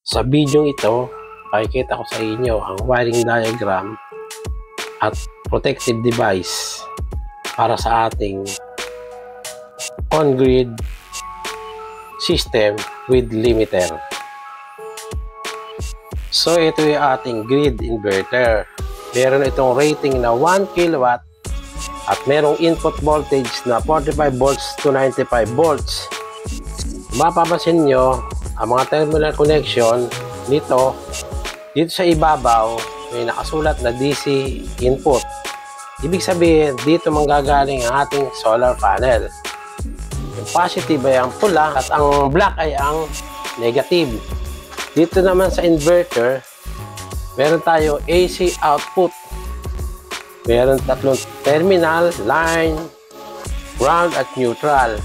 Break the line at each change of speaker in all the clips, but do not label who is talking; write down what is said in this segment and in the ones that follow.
Sa video ito, pakikita ko sa inyo ang wiring diagram at protective device para sa ating on-grid system with limiter. So ito yung ating grid inverter. Meron itong rating na 1 kW at merong input voltage na 45 volts to 95 volts. Mapapansin nyo, ang mga terminal connection nito, dito sa ibabaw, may nakasulat na DC input. Ibig sabihin, dito manggagaling ang ating solar panel. Yung positive ay ang pula at ang black ay ang negative. Dito naman sa inverter, meron tayo AC output. Meron tatlong terminal, line, ground at neutral.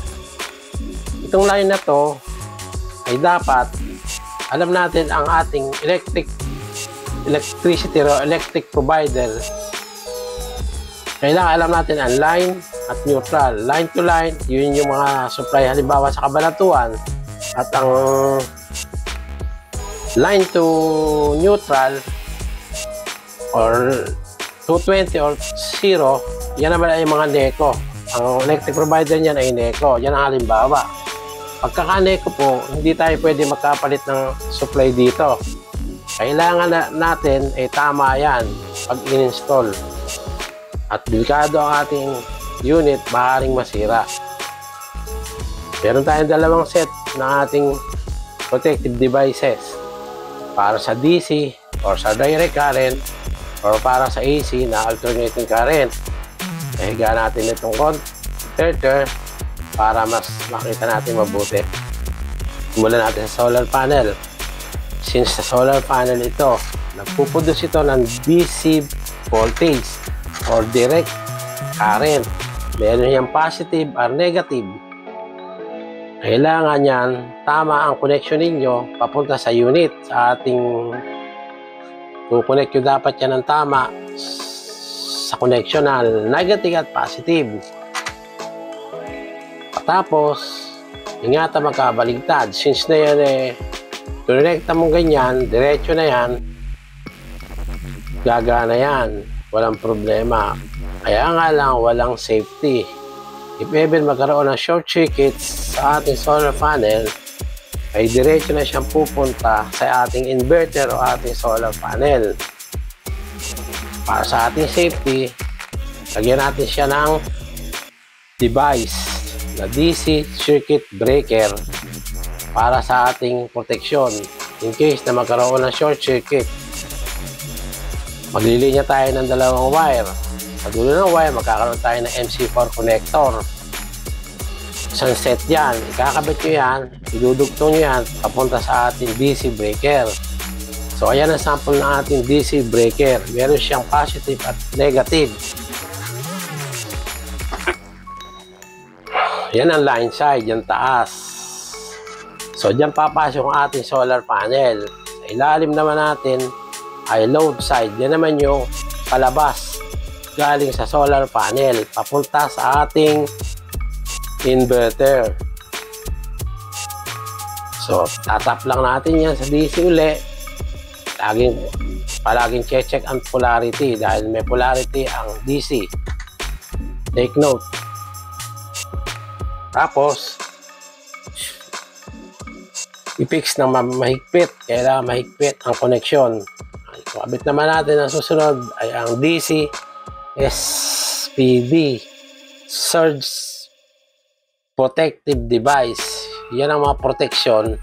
Itong line na to ay dapat alam natin ang ating electricity or electric provider. Kailangan alam natin ang line at neutral. Line to line, yun yung mga supply halimbawa sa Cabanatuan, at ang line to neutral or 220 or 0, yan naman ay mga NECO. Ang electric provider niyan ay NECO. Yan ang halimbawa. Pagkaka-NECO po, hindi tayo pwede magkapalit ng supply dito. Kailangan natin ay tama yan pag in-install. At delikado ang ating unit, maaaring masira. Meron tayong dalawang set ng ating protective devices para sa DC or sa direct current or para sa AC na alternating current. Nahiga natin itong converter para mas makita natin mabuti. Simulan natin sa solar panel. Since sa solar panel ito, nagpuproduce ito ng DC voltage or direct current. Meron yung positive or negative. Kailangan yan, tama ang connection ninyo papunta sa unit. Sa ating kukonect nyo dapat yan ng tama sa connection na negative at positive. Tapos, ingatan magkabaligtad. Since na yan konekta mo ganyan, diretso na yan, gagana yan. Walang problema. Kaya nga lang, walang safety. If ever magkaroon ng short circuit sa ating solar panel, ay diretso na siyang pupunta sa ating inverter o ating solar panel. Para sa ating safety, lagyan natin siya ng device na DC circuit breaker para sa ating protection in case na magkaroon ng short circuit. Maglilinya tayo ng dalawang wire. Sa dulo ng wire, magkakaroon tayo ng MC4 connector. Isang set yan. Ikakabit nyo yan, idudugtong nyo yan papunta sa ating DC breaker. So ayan ang sample ng ating DC breaker. Meron siyang positive at negative. Yan ang line side, yung taas. So, dyan papasok ang ating solar panel. Sa ilalim naman natin ay load side. Yan naman yung palabas galing sa solar panel papunta sa ating inverter. So, tatap lang natin yan sa DC uli. Palaging check ang polarity dahil may polarity ang DC. Take note. Tapos, i-fix ng mahigpit. Kailangan mahigpit ang connection. Kabit naman natin ang susunod ay ang DC SPD Surge Protective Device. Yan ang mga protection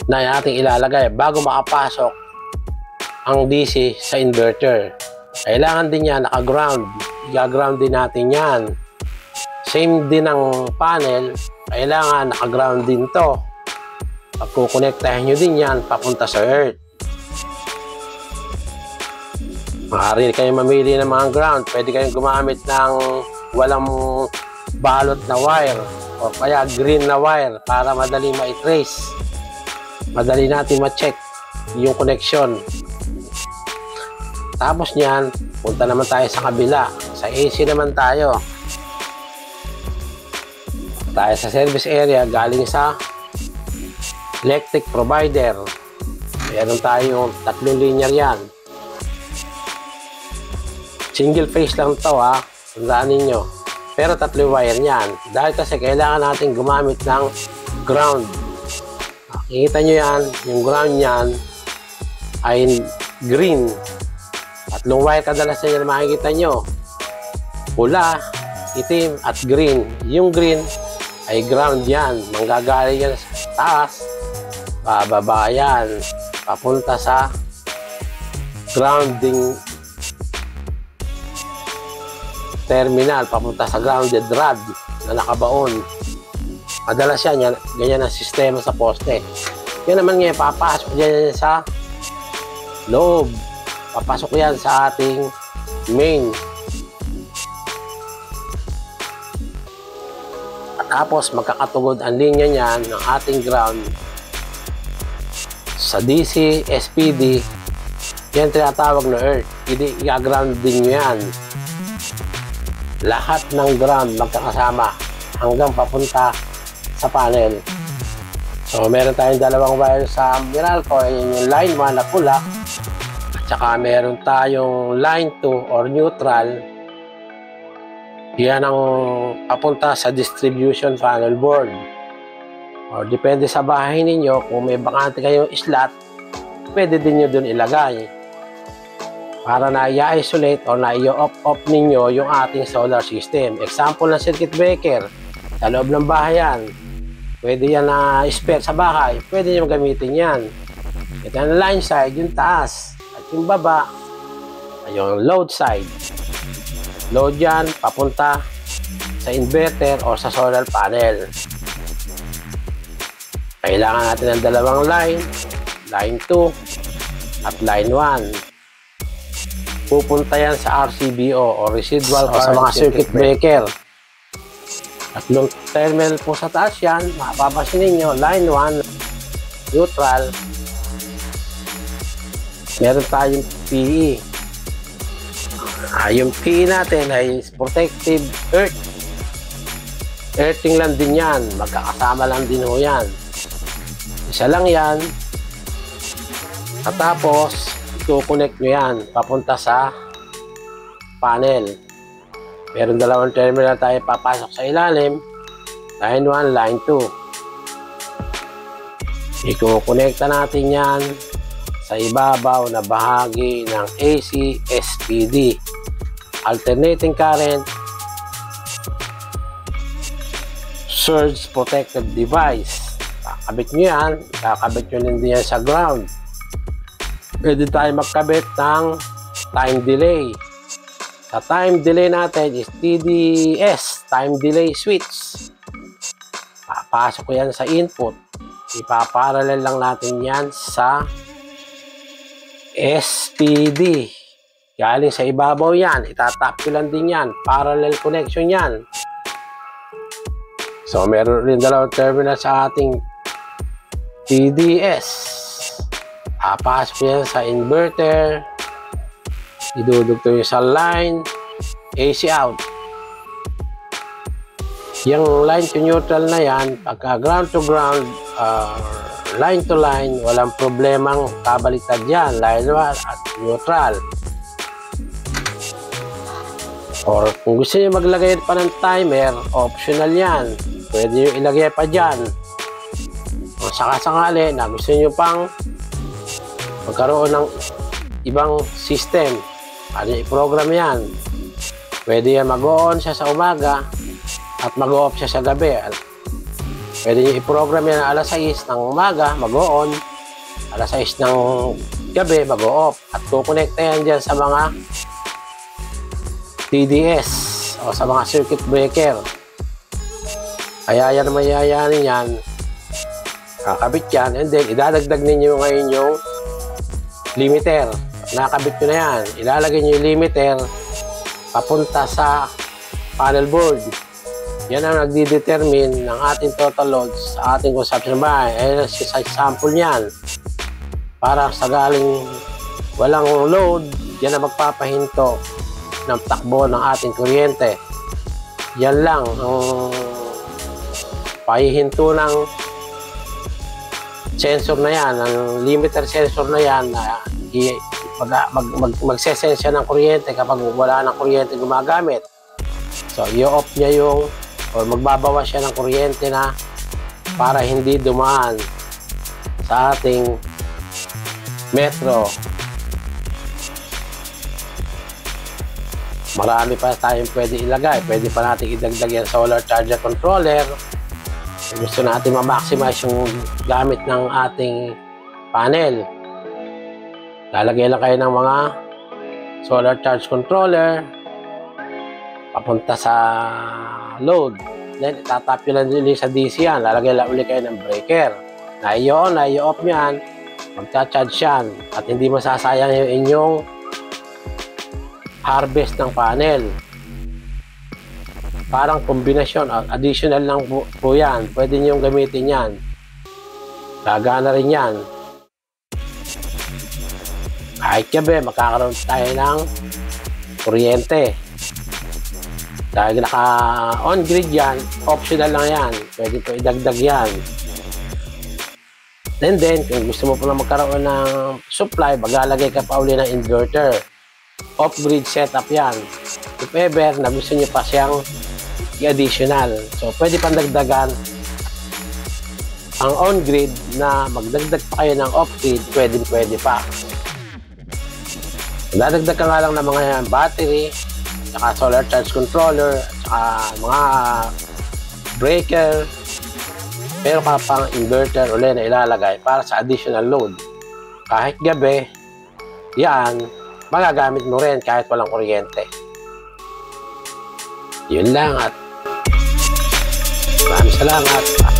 na ating ilalagay bago makapasok ang DC sa inverter. Kailangan din yan naka-ground. I-ground din natin yan. Same din ang panel, kailangan naka-ground din to. Pag kukonektahin nyo din yan, papunta sa earth. Maaari kayo mamili ng mga ground. Pwede kayong gumamit ng walang balot na wire o kaya green na wire para madali ma-trace. Madali natin ma-check yung connection. Tapos nyan, punta naman tayo sa kabila. Sa AC naman tayo. Sa service area galing sa electric provider. Meron tayong 3 linear yan. Single phase lang to ha, tandaan ninyo. Pero 3 wire niyan. Dahil kasi kailangan natin gumamit ng ground. Nakikita nyo yan, yung ground niyan ay green. 3 wire kadalasan yan makikita nyo. Pula, itim at green. Yung green ay ground yan. Manggagaling yan sa taas, bababa yan, papunta sa grounding terminal, papunta sa grounded rod na nakabaon. Madalas yan, ganyan ang sistema sa poste. Yan naman ngayon, papasok yan sa loob. Papasok yan sa ating main. At tapos magkakatugod ang linya niyan ng ating ground sa DC, SPD. Yan tinatawag na earth. I-ground din nyo yan. Lahat ng ground magkakasama hanggang papunta sa panel. So meron tayong 2 wire sa Meralco, yung line 1 na pula, at saka meron tayong line 2 or neutral. Yan ang papunta sa distribution panel board. O depende sa bahay ninyo, kung may bakante kayong slot, pwede din nyo dun ilagay para na i-isolate o na i-off ninyo yung ating solar system. Example ng circuit breaker, sa loob ng bahayan, pwede yan na spare sa bahay, pwede nyo gamitin yan. Ito ang line side, yung taas, at yung baba, ay yung load side. Load yan, papunta sa inverter o sa solar panel. Kailangan natin ng 2 line, line 2 at line 1. Pupunta yan sa RCBO o residual o sa mga circuit breaker. 3 terminal po sa taas yan. Mapapasin ninyo, line 1, neutral. Meron tayong PE. Yung PE natin ay protective earth. Earthing lang din yan. Magkakasama lang din ho yan. Isa lang yan. At tapos, i-connect nyo yan papunta sa panel. Meron 2 terminal tayo papasok sa ilalim, line 1, line 2. I-connecta natin yan sa ibabaw na bahagi ng AC SPD, alternating current surge protective device. Kakabit nyo yan, kakabit nyo din yan sa ground. Pwede tayo magkabit ng time delay. Sa time delay natin is TDS, time delay switch. Papasok ko yan sa input. Ipaparallel lang natin yan sa SPD. Galing sa ibabaw yan. Itatap ko lang din yan. Parallel connection yan. So meron rin 2 terminal sa ating TDS. Papasok yan sa inverter. Idudugtong nyo sa line AC out. Yung line to neutral na yan, pagka ground to ground, line to line, walang problemang kabaliktad yan, line 1 at neutral. Or kung gusto nyo maglagay pa ng timer, optional yan. Pwede nyo ilagay pa dyan. O sakasakali na gusto nyo pang magkaroon ng ibang system, ano i-program yan. Pwede yan mag-on siya sa umaga at mag-off siya sa gabi. Pwede nyo i-program yan alas 6 ng umaga, mag-on, alas 6 ng gabi, mag-off, at kukonekta yan dyan sa mga TDS o sa mga circuit breaker. Kaya yan mayayanin yan, kakabit yan, and then idadagdag ninyo ngayon yung limiter. Nakabit nyo na yan, ilalagay nyo yung limiter papunta sa panel board. Yan ang nagdi-determine ng ating total loads sa ating consumption bahay. Ayan sa sample niyan. Para sa galing walang load, yan ang magpapahinto ng takbo ng ating kuryente. Yan lang ang pahihinto ng sensor na yan, ang limiter sensor na yan, na magsesense siya ng kuryente kapag wala ng kuryente gumagamit. So, i-off niya yung, or magbabawas siya ng kuryente na para hindi dumaan sa ating metro. Marami pa tayong pwede ilagay. Pwede pa natin idagdag yan solar charger controller. Kung gusto natin ma-maximize yung gamit ng ating panel, lalagay lang kayo ng mga solar charge controller papunta sa load. Then, itatap nyo lang ulit sa DC yan. Lalagay lang ulit kayo ng breaker. Na-i-on, na-i-off yan. Magcha-charge yan. At hindi masasayang yung inyong harvest ng panel. Parang kombinasyon, additional lang po yan. Pwede nyo gamitin yan. Gagana rin yan. Kahit gabi, makakaroon tayo ng kuryente. Dahil naka-on-grid yan, optional lang yan. Pwede po idagdag yan. And then, kung gusto mo po na magkaroon ng supply, maglalagay ka pa uli ng inverter. Off-grid setup yan. If ever na gusto nyo pa siyang i-additional. So, pwede pang dagdagan ang on-grid na magdagdag pa kayo ng off-grid, pwede pa. Dadagdag ka nga lang ng mga battery, saka solar charge controller, saka mga breaker, pero ka pang inverter ulit na ilalagay para sa additional load. Kahit gabi, yan, magagamit mo rin kahit walang kuryente. Yun lang at maraming salamat.